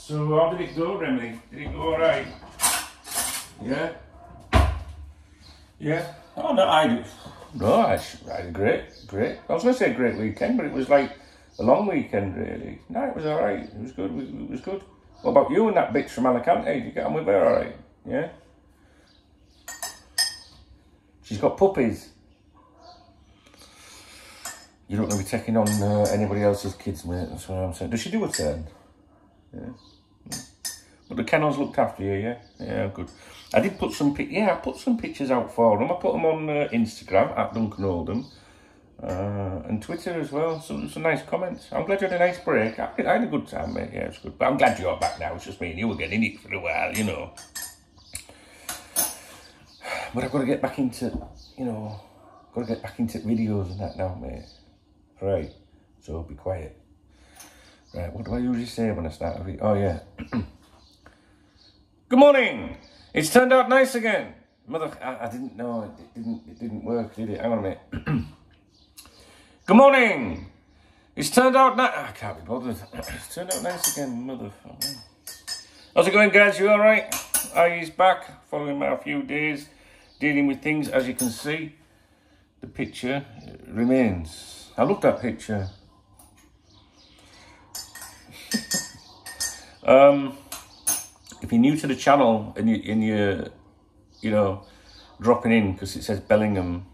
So how did it go, Remy? Did it go alright? Yeah? Yeah? Oh no, I had a great. I was going to say a great weekend, but it was like a long weekend really. No, it was alright. It was good. It was good. What about you and that bitch from Alicante? Did you get on with her alright? Yeah? She's got puppies. You don't want to be taking on anybody else's kids, mate. That's what I'm saying. Does she do a turn? Yeah. But the kennels looked after you, yeah? Yeah, good. I did put some I put some pictures out for them. I put them on Instagram, at Duncan Oldham, and Twitter as well. Some nice comments. I'm glad you had a nice break. I had a good time, mate. Yeah, it's good. But I'm glad you're back now. It's just me and you were getting it for a while, you know. But I've got to get back into, videos and that now, mate. Right. So be quiet. Right, what do I usually say when I start a video? Oh, yeah. Good morning! It's turned out nice again. Mother, I didn't know. It didn't work, did it? Hang on a minute. Good morning! It's turned out nice. I can't be bothered. It's turned out nice again, motherfucker. How's it going, guys? You alright? He's back, following my few days, dealing with things, as you can see. The picture remains. I love that picture. If you're new to the channel and you're dropping in because it says Bellingham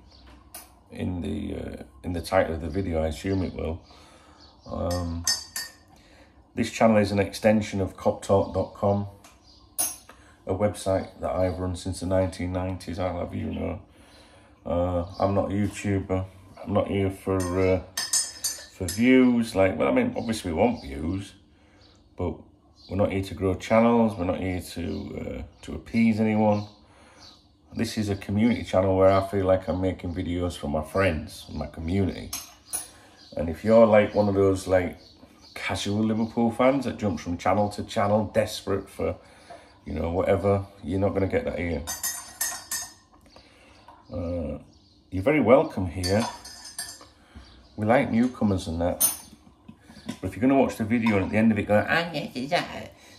in the title of the video, I assume it will. This channel is an extension of coptalk.com, a website that I've run since the 1990s. I'll have you know. I'm not a YouTuber. I'm not here for views. Obviously we want views, but we're not here to grow channels. We're not here to appease anyone. This is a community channel where I feel like I'm making videos for my friends and my community. And if you're like one of those like casual Liverpool fans that jumps from channel to channel, desperate for, whatever, you're not going to get that here. You're very welcome here. We like newcomers and that. But if you're going to watch the video and at the end of it go,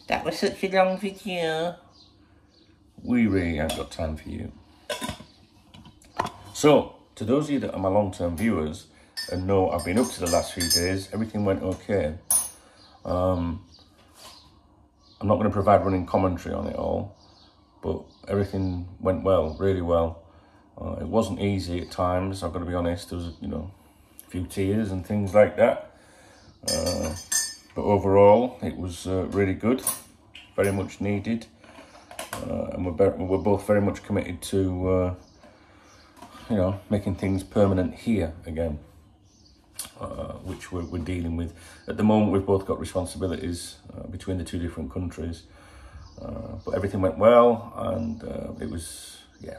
that was such a long video, we really haven't got time for you. So, to those of you that are my long-term viewers and know I've been up to the last few days, everything went okay. I'm not going to provide running commentary on it all, but everything went well, really well. It wasn't easy at times, I've got to be honest. There was, a few tears and things like that. But overall, it was really good, very much needed, and we're both very much committed to, making things permanent here again, which we're dealing with. At the moment, we've both got responsibilities between the two different countries, but everything went well, and it was,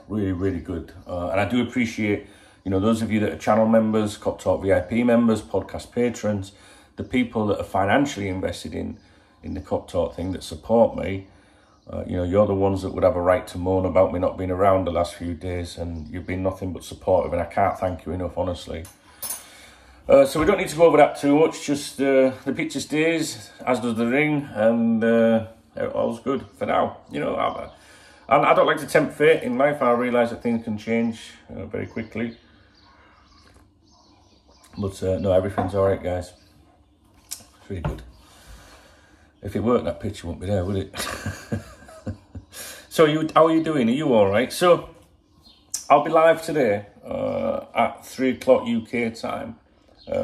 really, really good. And I do appreciate, those of you that are channel members, Cop Talk VIP members, podcast patrons, the people that are financially invested in the Cop Talk thing, that support me. You're the ones that would have a right to moan about me not being around the last few days, and you've been nothing but supportive, and I can't thank you enough, honestly. So we don't need to go over that too much, just the picture stays, as does the ring, and all's good for now. And I don't like to tempt fate in life. I realise that things can change very quickly. But no, everything's all right, guys. It's really good. If it weren't, that picture wouldn't be there, would it? So, how are you doing? Are you all right? So, I'll be live today at 3 o'clock UK time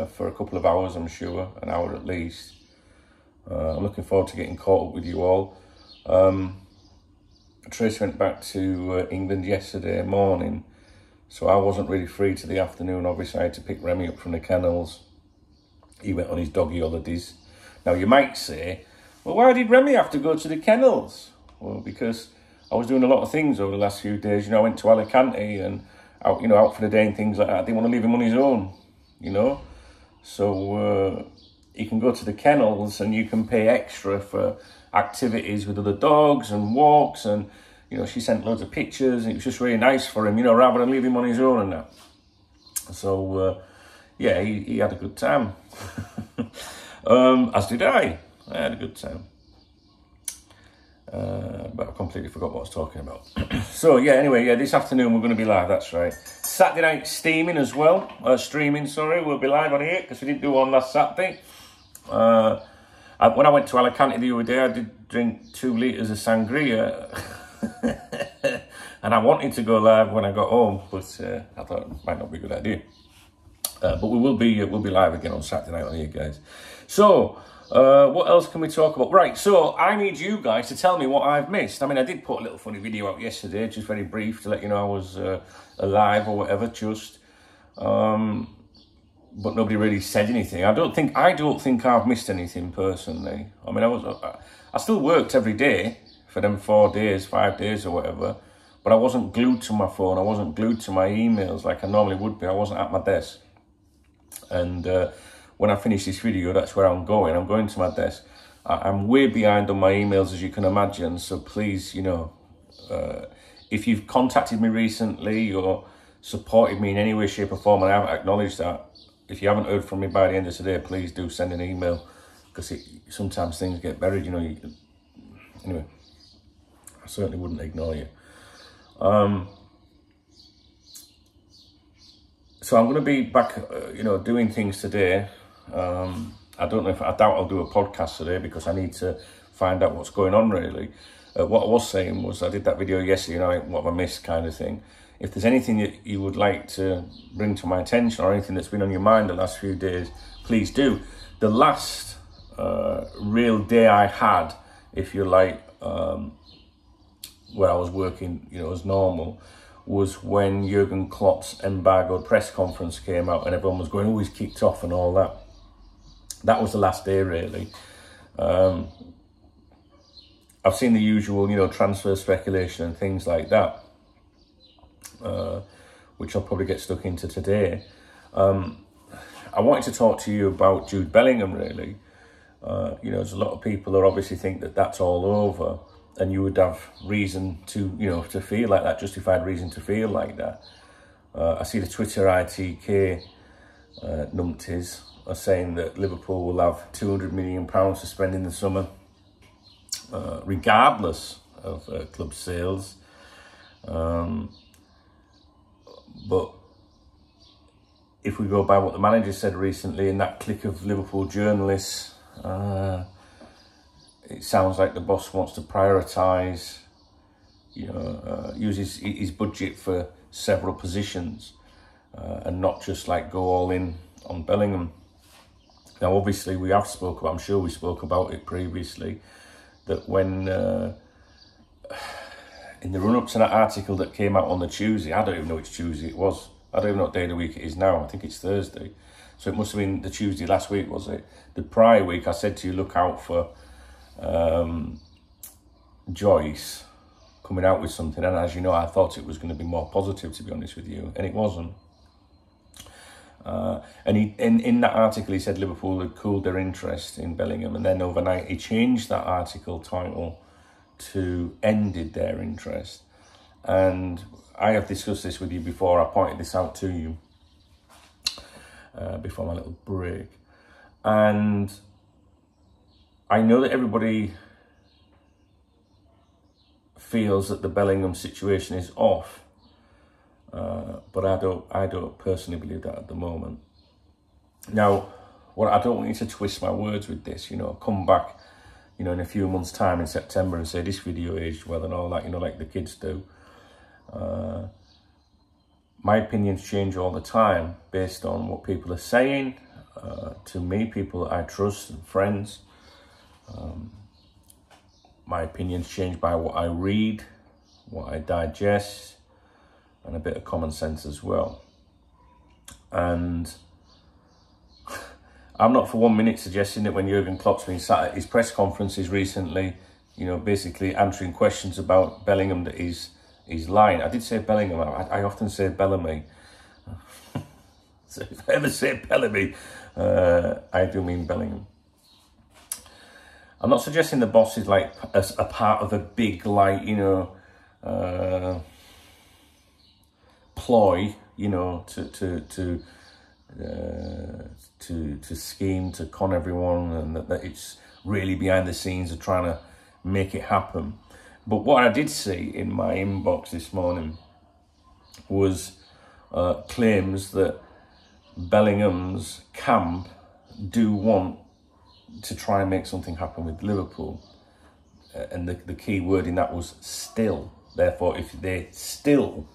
for a couple of hours, I'm sure, an hour at least. I'm looking forward to getting caught up with you all. Trace went back to England yesterday morning, so I wasn't really free to the afternoon. Obviously, I had to pick Remy up from the kennels. He went on his doggy holidays. Now, you might say, well, why did Remy have to go to the kennels? Well, because I was doing a lot of things over the last few days. I went to Alicante and out for the day and things like that. I didn't want to leave him on his own, So you can go to the kennels and you can pay extra for activities with other dogs and walks, and she sent loads of pictures, and it was just really nice for him, rather than leave him on his own and that. So yeah, he had a good time. As did I. I had a good time. but I completely forgot what I was talking about. So yeah, anyway, yeah, this afternoon we're going to be live, that's right. Saturday night streaming as well, we'll be live on here, because we didn't do one last Saturday. When I went to Alicante the other day, I did drink 2 litres of sangria, and I wanted to go live when I got home, but I thought it might not be a good idea. But we'll be live again on Saturday night on here, guys. So, what else can we talk about? Right, so I need you guys to tell me what I've missed. I mean, I did put a little funny video out yesterday, just very brief, to let you know I was alive or whatever, just. But nobody really said anything. I don't think I've missed anything personally. I mean, I still worked every day for them 4 days, 5 days or whatever, but I wasn't glued to my phone. I wasn't glued to my emails like I normally would be. I wasn't at my desk. And when I finish this video, that's where I'm going. I'm going to my desk. I'm way behind on my emails, as you can imagine. So please, you know, if you've contacted me recently or supported me in any way, shape or form, and I haven't acknowledged that, if you haven't heard from me by the end of today, please do send an email, because sometimes things get buried, you know. Anyway, I certainly wouldn't ignore you. So I'm going to be back, you know, doing things today. I doubt I'll do a podcast today, because I need to find out what's going on, really. What I was saying was, I did that video yesterday, you know, what I missed kind of thing. If there's anything that you would like to bring to my attention, or anything that's been on your mind the last few days, please do. The last real day I had, if you like, where I was working, you know, as normal, was when Jurgen Klopp's embargoed press conference came out, and everyone was going, oh, he's kicked off and all that. That was the last day, really. I've seen the usual, you know, transfer speculation and things like that, which I'll probably get stuck into today. I wanted to talk to you about Jude Bellingham, really. You know, there's a lot of people who obviously think that that's all over, and you would have reason to, you know, to feel like that, justified reason to feel like that. I see the Twitter ITK numpties are saying that Liverpool will have £200 million to spend in the summer, regardless of club sales. But if we go by what the manager said recently in that clique of Liverpool journalists, it sounds like the boss wants to prioritise, you know, use his budget for several positions, and not just like go all in on Bellingham. Now, obviously, we have spoke about, I'm sure we spoke about it previously, that when in the run-up to that article that came out on the Tuesday, I don't even know which Tuesday it was. I don't even know what day of the week it is now. I think it's Thursday. So it must have been the Tuesday last week, was it? The prior week, I said to you, look out for Joyce coming out with something. And as you know, I thought it was going to be more positive, to be honest with you. And it wasn't. And in that article, he said Liverpool had cooled their interest in Bellingham. And then overnight, he changed that article title to ended their interest. And I have discussed this with you before. I pointed this out to you before my little break. And I know that everybody feels that the Bellingham situation is off, but I don't personally believe that at the moment. Now, I don't want you to twist my words with this, you know, come back, you know, in a few months' time in September and say this video aged well and all that, you know, like the kids do. My opinions change all the time based on what people are saying to me, people that I trust and friends. My opinions change by what I read, what I digest, and a bit of common sense as well. And I'm not for 1 minute suggesting that when Jurgen Klopp's been sat at his press conferences recently, you know, basically answering questions about Bellingham, that he's lying. I did say Bellingham. I often say Bellamy. So if I ever say Bellamy, I do mean Bellingham. I'm not suggesting the boss is like a part of a big, like, you know, ploy, you know, to scheme to con everyone, and that it's really behind the scenes of trying to make it happen. But what I did see in my inbox this morning was claims that Bellingham's camp do want to try and make something happen with Liverpool. And the key word in that was still. Therefore, if they still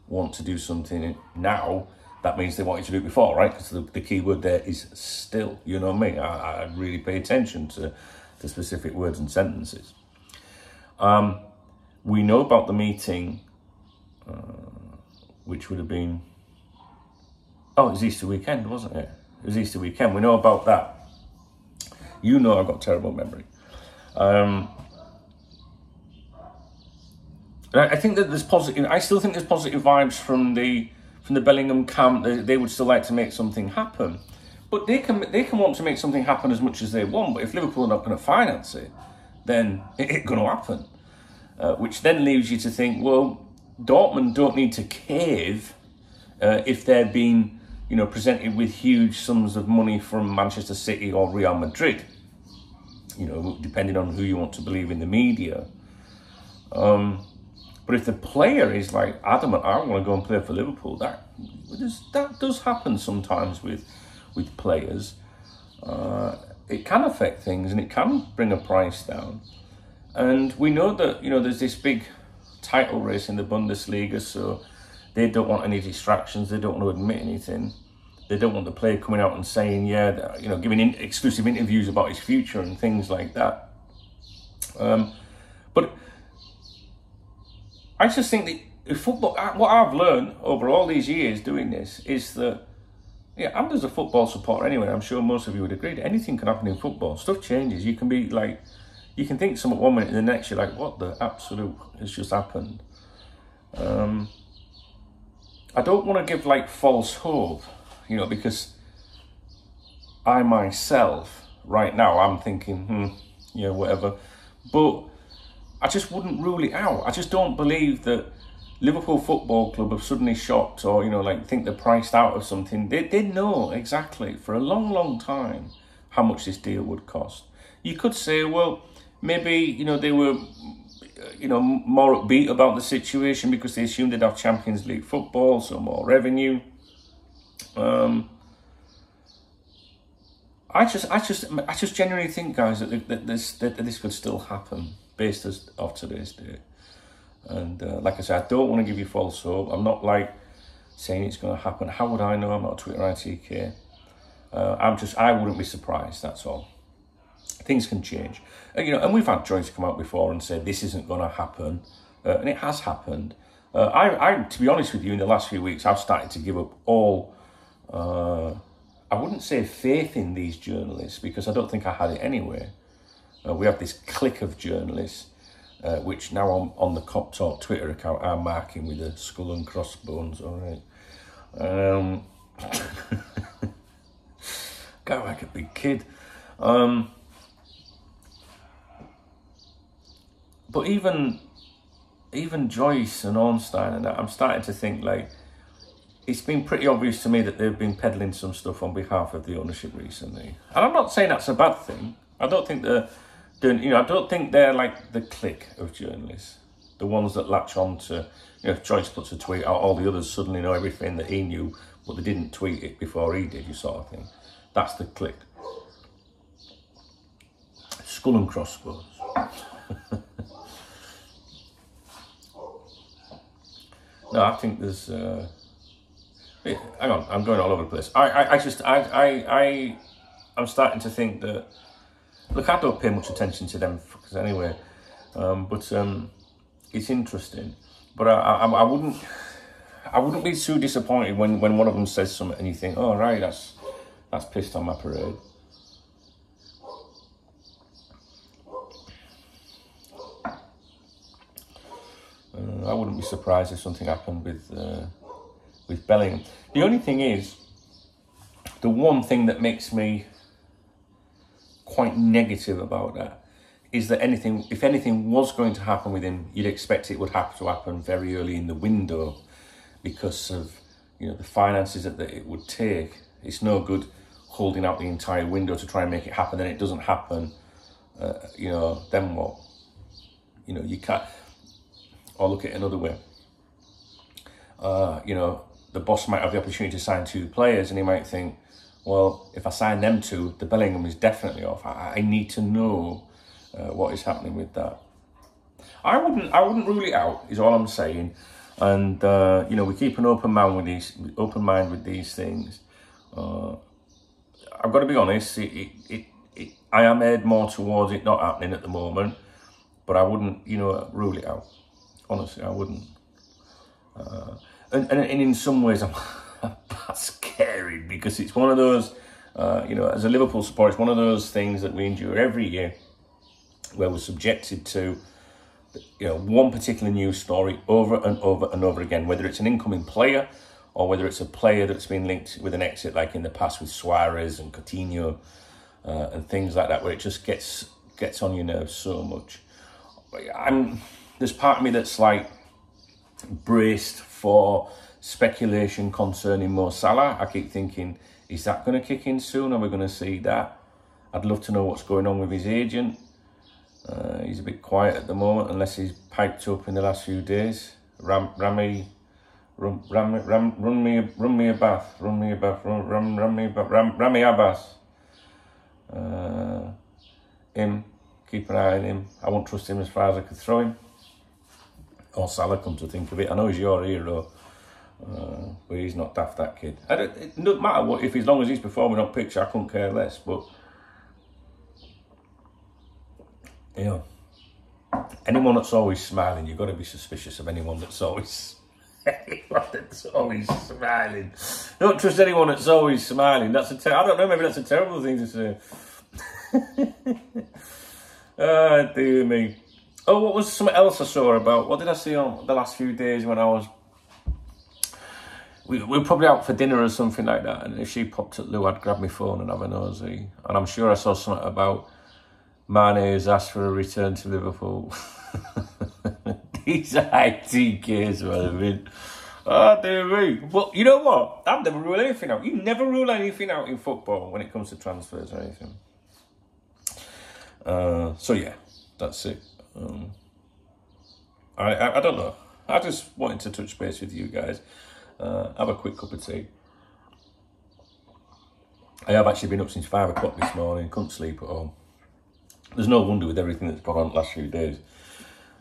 want to do something now, that means they wanted to do it before, right? Because the key word there is still. You know me, I really pay attention to specific words and sentences. We know about the meeting, which would have been... Oh, it was Easter weekend, wasn't it? It was Easter weekend. We know about that. You know I've got terrible memory. I think that there's positive... I still think there's positive vibes from the Bellingham camp. They would still like to make something happen. But they can want to make something happen as much as they want. But if Liverpool are not going to finance it, then it ain't going to happen. Which then leaves you to think, well, Dortmund don't need to cave if they're being, presented with huge sums of money from Manchester City or Real Madrid. Depending on who you want to believe in the media. But if the player is like adamant, I want to go and play for Liverpool, that does happen sometimes with players. It can affect things and it can bring a price down. And we know that, there's this big title race in the Bundesliga, so they don't want any distractions. They don't want to admit anything. They don't want the player coming out and saying, giving exclusive interviews about his future and things like that. But I just think that football, what I've learned over all these years doing this is that, I'm just a football supporter anyway. I'm sure most of you would agree that anything can happen in football. Stuff changes. You can be like, you can think something 1 minute and the next you're like, what the absolute has just happened? I don't want to give like false hope, because I myself, right now, I'm thinking, whatever. But I just wouldn't rule it out. I just don't believe that Liverpool Football Club have suddenly shocked or, think they're priced out of something. They know exactly for a long, long time how much this deal would cost. You could say, well, maybe, they were, more upbeat about the situation because they assumed they'd have Champions League football, so more revenue. I just genuinely think, guys, that this could still happen based off today's date. And like I said, I don't want to give you false hope. I'm not like saying it's going to happen. How would I know? I'm not a Twitter ITK. I wouldn't be surprised. That's all. Things can change. And we've had joints come out before and say this isn't going to happen, and it has happened. I, to be honest with you, in the last few weeks, I've started to give up all. I wouldn't say faith in these journalists because I don't think I had it anyway. We have this clique of journalists, which now on the Cop Talk Twitter account are marking with a skull and crossbones. All right. Go like a big kid. But even Joyce and Ornstein and that, I'm starting to think like it's been pretty obvious to me that they've been peddling some stuff on behalf of the ownership recently. And I'm not saying that's a bad thing. I don't think they're doing, I don't think they're like the clique of journalists, the ones that latch on to, if Joyce puts a tweet out, all the others suddenly know everything that he knew, but they didn't tweet it before he did, you sort of thing. That's the clique. Skull and crossbones. No, I think there's. Hang on, I'm going all over the place. I'm starting to think that. Look, I don't pay much attention to them fuckers anyway, but it's interesting. But I wouldn't be too disappointed when one of them says something and you think, oh right, that's pissed on my parade. I wouldn't be surprised if something happened with Bellingham. The only thing is, the one thing that makes me quite negative about that is that if anything was going to happen with him, you'd expect it would have to happen very early in the window because of the finances that it would take. It's no good holding out the entire window to try and make it happen, then it doesn't happen. Then what? You know, you can't, or look at it another way. You know, the boss might have the opportunity to sign 2 players, and he might think, well, if I sign them 2, the Bellingham is definitely off. I need to know what is happening with that. I wouldn't rule it out, is all I'm saying. And you know, we keep an open mind with these things. I've got to be honest. I am head more towards it not happening at the moment, but I wouldn't, you know, rule it out. Honestly, I wouldn't. And in some ways, I'm scary, because it's one of those, you know, as a Liverpool supporter, it's one of those things that we endure every year, where we're subjected to, you know, one particular news story over and over and over again, whether it's an incoming player or whether it's a player that's been linked with an exit, like in the past with Suarez and Coutinho and things like that, where it just gets on your nerves so much. There's part of me that's like braced for speculation concerning Mo Salah. I keep thinking, is that going to kick in soon? Are we going to see that? I'd love to know what's going on with his agent. He's a bit quiet at the moment, unless he's piped up in the last few days. Run me a bath. Rami Abbas. Him, keep an eye on him. I won't trust him as far as I could throw him. Or Salah, come to think of it. I know he's your hero, but he's not daft, that kid. It doesn't matter what, if as long as he's performing on pitch, I couldn't care less. But you know, anyone that's always smiling, you've got to be suspicious of anyone that's always smiling. Don't trust anyone that's always smiling. That's I don't know, maybe that's a terrible thing to say. Ah, dear me. Oh, what was something else I saw about? What did I see on the last few days when I was... We were probably out for dinner or something like that, and if she popped at Lou, I'd grab my phone and have a nosy. And I'm sure I saw something about Mane has asked for a return to Liverpool. These ITKs, well, I mean. Oh, dear me. But you know what? I've never ruled anything out. You never rule anything out in football when it comes to transfers or anything. So, yeah, that's it. I don't know. I just wanted to touch base with you guys. Have a quick cup of tea. I have actually been up since 5 o'clock this morning. Couldn't sleep at all. There's no wonder with everything that's gone on the last few days.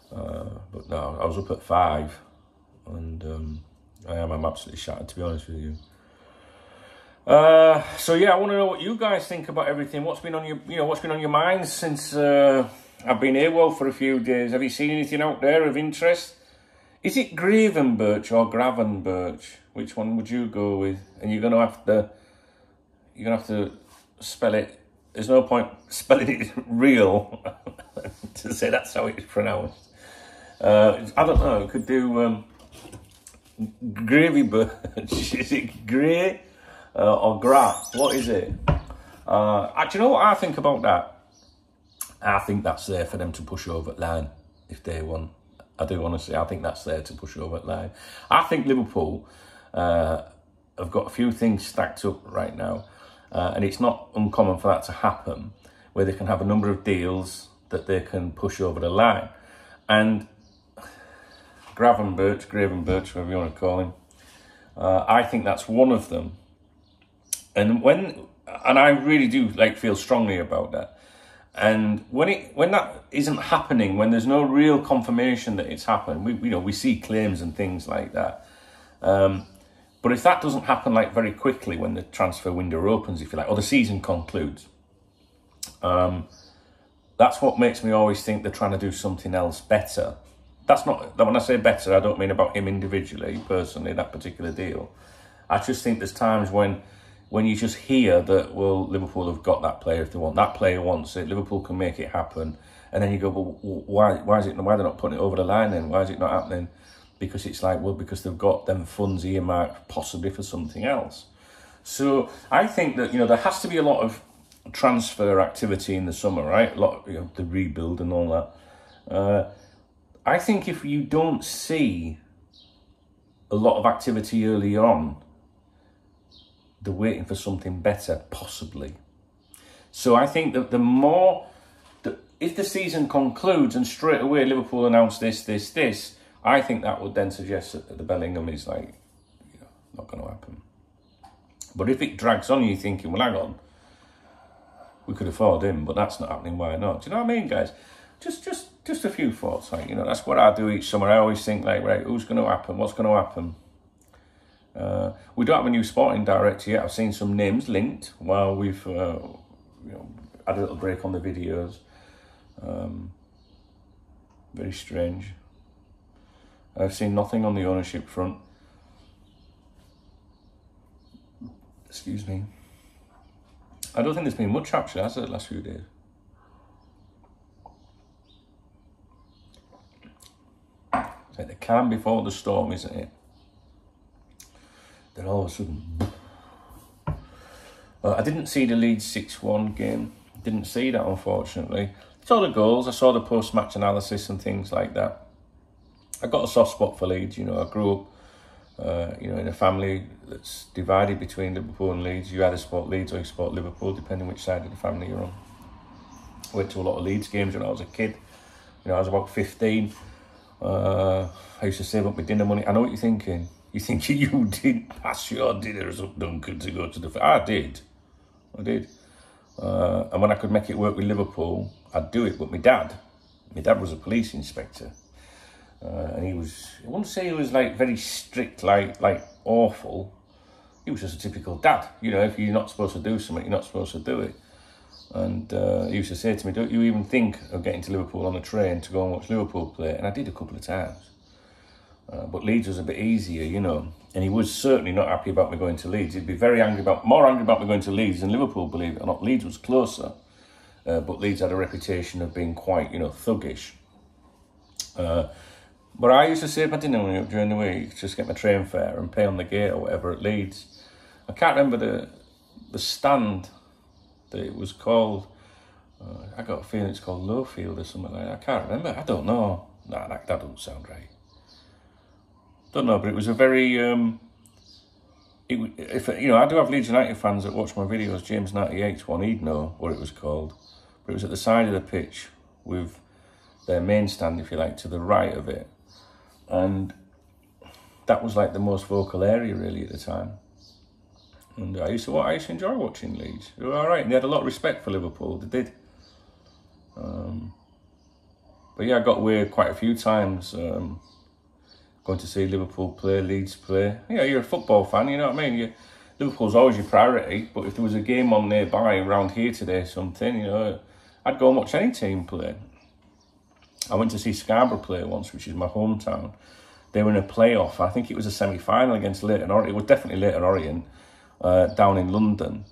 But no, I was up at 5, and I'm absolutely shattered, to be honest with you. So yeah, I want to know what you guys think about everything. What's been on your minds since I've been AWOL for a few days? Have you seen anything out there of interest? Is it Gravenberch or Gravenberch? Which one would you go with? And you're gonna have to spell it. There's no point spelling it real to say that's how it's pronounced. I don't know. It could do Gravenberch. Is it Grey or Gra? What is it? Actually, you know what I think about that? I think that's there for them to push over the line if they want. I do honestly. I think that's there to push over the line. I think Liverpool have got a few things stacked up right now. And it's not uncommon for that to happen, where they can have a number of deals that they can push over the line. And Gravenberch, whatever you want to call him, I think that's one of them. And I really do feel strongly about that. And when that isn't happening, when there's no real confirmation that it's happened, we see claims and things like that. But if that doesn't happen very quickly when the transfer window opens, if you like, or the season concludes, that's what makes me always think they're trying to do something else better. That's not, when I say better, I don't mean about him individually, personally, that particular deal. I just think there's times when you just hear that, well, Liverpool have got that player if they want. That player wants it, Liverpool can make it happen. And then you go, well, why they're not putting it over the line then? Why is it not happening? Because it's because they've got them funds earmarked possibly for something else. So I think that, there has to be a lot of transfer activity in the summer, right? A lot of, the rebuild and all that. I think if you don't see a lot of activity early on, they're waiting for something better, possibly. So I think that the more if the season concludes and straight away Liverpool announce this, I think that would then suggest that the Bellingham is like, you know, not going to happen. But if it drags on, you're thinking, well, hang on, we could afford him, but that's not happening. Why not? Do you know what I mean, guys? Just a few thoughts. Like, you know, that's what I do each summer. I always think, like, right, who's going to happen? What's going to happen? We don't have a new sporting director yet. I've seen some names linked while we've you know, had a little break on the videos. Very strange. I've seen nothing on the ownership front. Excuse me. I don't think there's been much action, has there, the last few days? It's like the calm before the storm, isn't it? Then all of a sudden... I didn't see the Leeds 6-1 game. Didn't see that, unfortunately. I saw the goals. I saw the post-match analysis and things like that. I got a soft spot for Leeds. You know, I grew up, you know, in a family that's divided between Liverpool and Leeds. You either support Leeds or you support Liverpool, depending which side of the family you're on. I went to a lot of Leeds games when I was a kid. You know, I was about 15. I used to save up my dinner money. I know what you're thinking. You're thinking you didn't pass your dinners up, Duncan, to go to the... I did. And when I could make it work with Liverpool, I'd do it. But my dad was a police inspector. And he was, I wouldn't say he was like very strict, like awful. He was just a typical dad. You know, if you're not supposed to do something, you're not supposed to do it. And he used to say to me, don't you even think of getting to Liverpool on a train to go and watch Liverpool play? And I did a couple of times. But Leeds was a bit easier, you know. And he was certainly not happy about me going to Leeds. He'd be more angry about me going to Leeds than Liverpool, believe it or not. Leeds was closer. But Leeds had a reputation of being quite, you know, thuggish. But I used to save my dinner money up during the week, just get my train fare and pay on the gate or whatever at Leeds. I can't remember the stand that it was called. I got a feeling it's called Lowfield or something like that. I can't remember. I don't know. Nah, that doesn't sound right. Don't know, but it was a very... if you know, I do have Leeds United fans that watch my videos. James 98's one, he'd know what it was called. But it was at the side of the pitch with their main stand, if you like, to the right of it. And that was like the most vocal area really at the time. And I used to enjoy watching Leeds. They were all right, and they had a lot of respect for Liverpool. They did. But yeah, I got away quite a few times going to see Liverpool play, Leeds play. Yeah, you're a football fan, you know what I mean? Liverpool's always your priority, but if there was a game on nearby around here today, something, you know, I'd go and watch any team play. I went to see Scarborough play once, which is my hometown. They were in a playoff. I think it was a semi-final against Leyton Orient. It was definitely Leyton Orient down in London.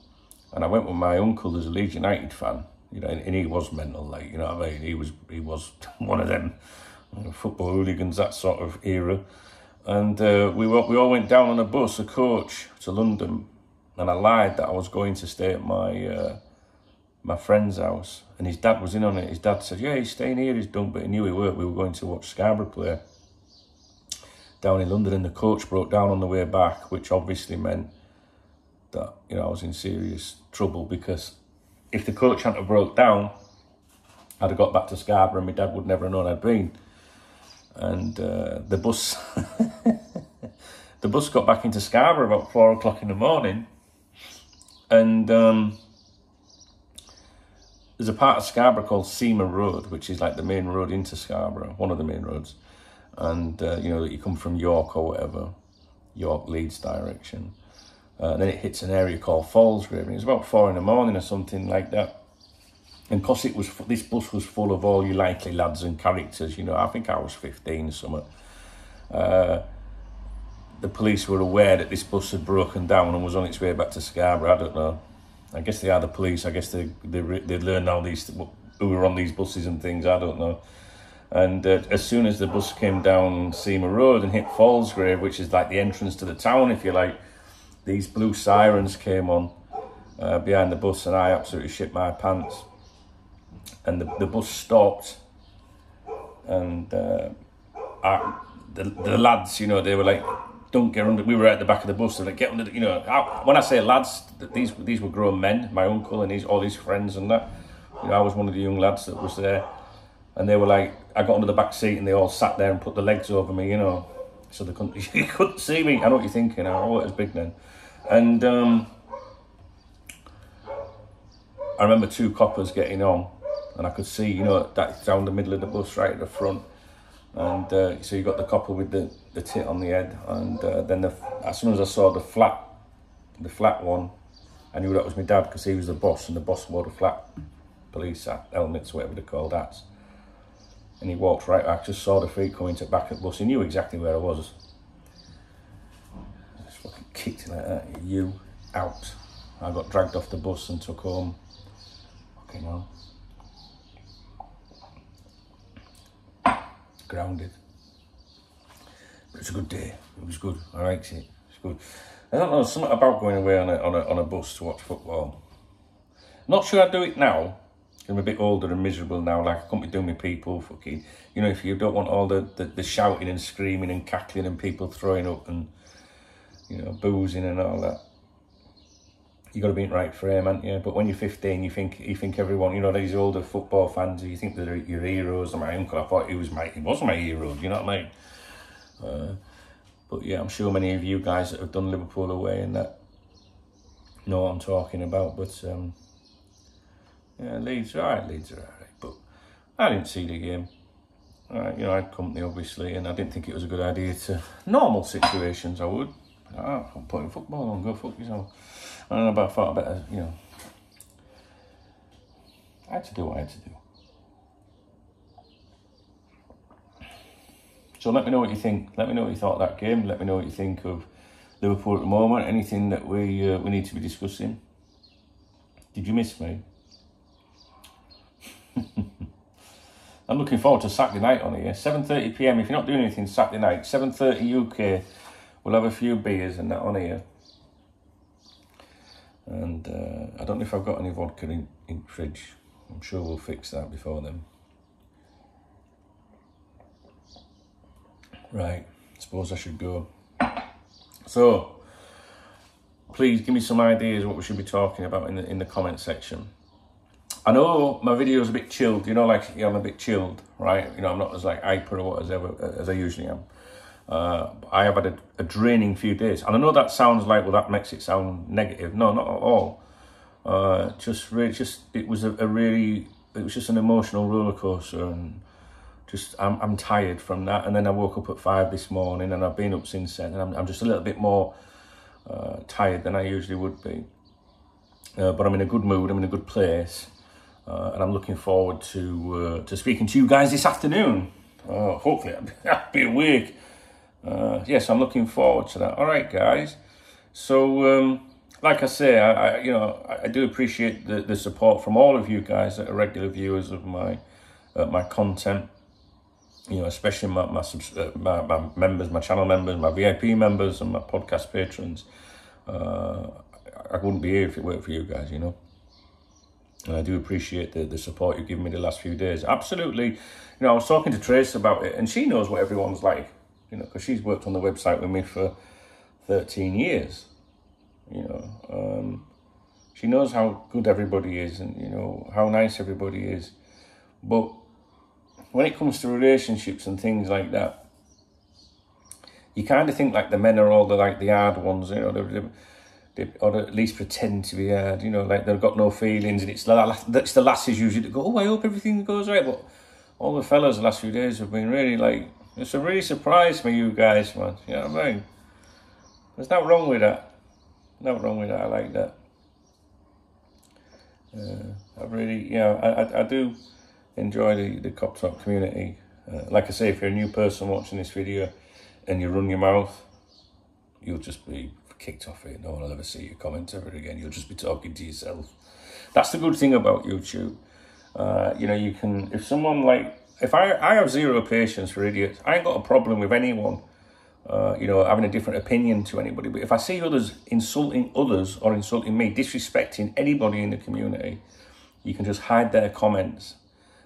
And I went with my uncle, who's a Leeds United fan. You know, and he was mental, like, you know what I mean? He was one of them football hooligans, that sort of era. And we all went down on a bus, a coach, to London. And I lied that I was going to stay at my friend's house, and his dad was in on it. His dad said, yeah, he's staying here, he's done, but he knew he weren't. We were going to watch Scarborough play down in London, and the coach broke down on the way back, which obviously meant that, you know, I was in serious trouble, because if the coach hadn't have broke down, I'd have got back to Scarborough and my dad would never have known I'd been. And the bus the bus got back into Scarborough about 4 o'clock in the morning, and there's a part of Scarborough called Seema Road, which is like the main road into Scarborough, one of the main roads. And, you know, that you come from York or whatever, York, Leeds direction. Then it hits an area called Fallsgrave, and it was about 4 in the morning or something like that. And because this bus was full of all you likely lads and characters, you know, I think I was 15 or something. The police were aware that this bus had broken down and was on its way back to Scarborough. I don't know. I guess they are the police. I guess they learn all these, who were on these buses and things. I don't know. And as soon as the bus came down Seema Road and hit Fallsgrave, which is like the entrance to the town, if you like, these blue sirens came on behind the bus, and I absolutely shit my pants. And the bus stopped, and the lads, you know, they were like, don't get under. We were at the back of the bus, so like, get under the, when I say lads, these were grown men, my uncle and all his friends and that. You know, I was one of the young lads that was there, and they were like, I got under the back seat and they all sat there and put the legs over me, you know, so they couldn't, you couldn't see me. I know what you're thinking. I was big then. And I remember 2 coppers getting on, and I could see, you know, that down the middle of the bus right at the front. And so you got the copper with the tit on the head, and then as soon as I saw the flat one, I knew that was my dad, because he was the boss, and the boss wore the flat police hat, helmets, whatever they're called, hats. And he walked right back, just saw the feet coming to back at the bus. He knew exactly where I was. I just fucking kicked him like that. You out. I got dragged off the bus and took home. Fucking hell. Grounded. But it's a good day. It was good. I liked it. It's good. I don't know, something about going away on a bus to watch football. Not sure I'd do it now. I'm a bit older and miserable now, like I couldn't be doing with people fucking, you know, if you don't want all the shouting and screaming and cackling and people throwing up and, you know, boozing and all that. You got to be in the right frame, haven't you? But when you're 15, you think everyone, you know, these older football fans, you think they're your heroes. And my uncle, I thought he was my hero, you know what I mean? But yeah, I'm sure many of you guys that have done Liverpool away and that know what I'm talking about. But yeah, Leeds are alright, but I didn't see the game. You know, I had company obviously, and I didn't think it was a good idea to normal situations. I would. I'm putting football on, go fuck yourself. I don't know, but I thought I better, you know. I had to do what I had to do. So let me know what you think. Let me know what you thought of that game. Let me know what you think of Liverpool at the moment. Anything that we need to be discussing. Did you miss me? I'm looking forward to Saturday night on here. 7:30 PM. If you're not doing anything Saturday night, 7:30 UK, we'll have a few beers and that on here. And I don't know if I've got any vodka in fridge. I'm sure we'll fix that before then. Right, suppose I should go. So, please give me some ideas what we should be talking about in the comment section. I know my video's a bit chilled, you know, like, yeah, I'm a bit chilled, right? You know, I'm not as like hyper or whatever as I usually am. I have had a draining few days, and I know that sounds like, well, that makes it sound negative. No, not at all. It was just an emotional roller coaster, and just I'm tired from that. And then I woke up at 5 this morning, and I've been up since then, and I'm just a little bit more tired than I usually would be. But I'm in a good mood. I'm in a good place. And I'm looking forward to speaking to you guys this afternoon. Hopefully I'll be awake. Yes, I'm looking forward to that. All right, guys. So, like I say, I do appreciate the support from all of you guys that are regular viewers of my content. You know, especially my members, my channel members, my VIP members, and my podcast patrons. I wouldn't be here if it weren't for you guys, you know. And I do appreciate the support you've given me the last few days. Absolutely. You know, I was talking to Trace about it, and she knows what everyone's like, you know, because she's worked on the website with me for 13 years. You know, she knows how good everybody is, and, you know, how nice everybody is. But when it comes to relationships and things like that, you kind of think like the men are all the hard ones, you know, or at least pretend to be hard, you know, like they've got no feelings, and it's the lasses usually that go, oh, I hope everything goes right. But all the fellas the last few days have been really like, it's a really surprise for you guys, man. You know what I mean? There's nothing wrong with that. Nothing wrong with that. I like that. I really, you know, I do enjoy the Cop Talk community. Like I say, if you're a new person watching this video and you run your mouth, you'll just be kicked off it. No one will ever see your comment ever again. You'll just be talking to yourself. That's the good thing about YouTube. You know, you can, if someone like, if I have zero patience for idiots. I ain't got a problem with anyone, you know, having a different opinion to anybody. But if I see others insulting others or insulting me, disrespecting anybody in the community, you can just hide their comments.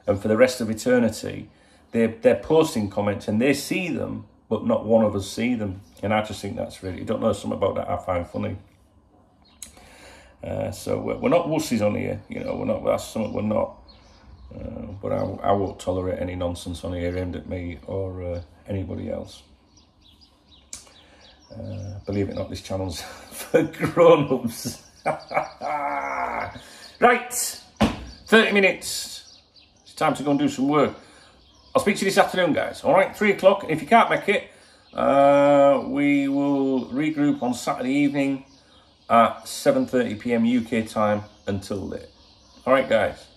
And for the rest of eternity, they're posting comments and they see them, but not one of us see them. And I just think that's really, you don't know, something about that I find funny. So we're not wussies on here, you know, that's something we're not. But I won't tolerate any nonsense on here aimed at me or anybody else. Believe it or not, this channel's for grown-ups. Right, 30 minutes. It's time to go and do some work. I'll speak to you this afternoon, guys. All right, 3 o'clock. And if you can't make it, we will regroup on Saturday evening at 7:30 PM UK time until late. All right, guys.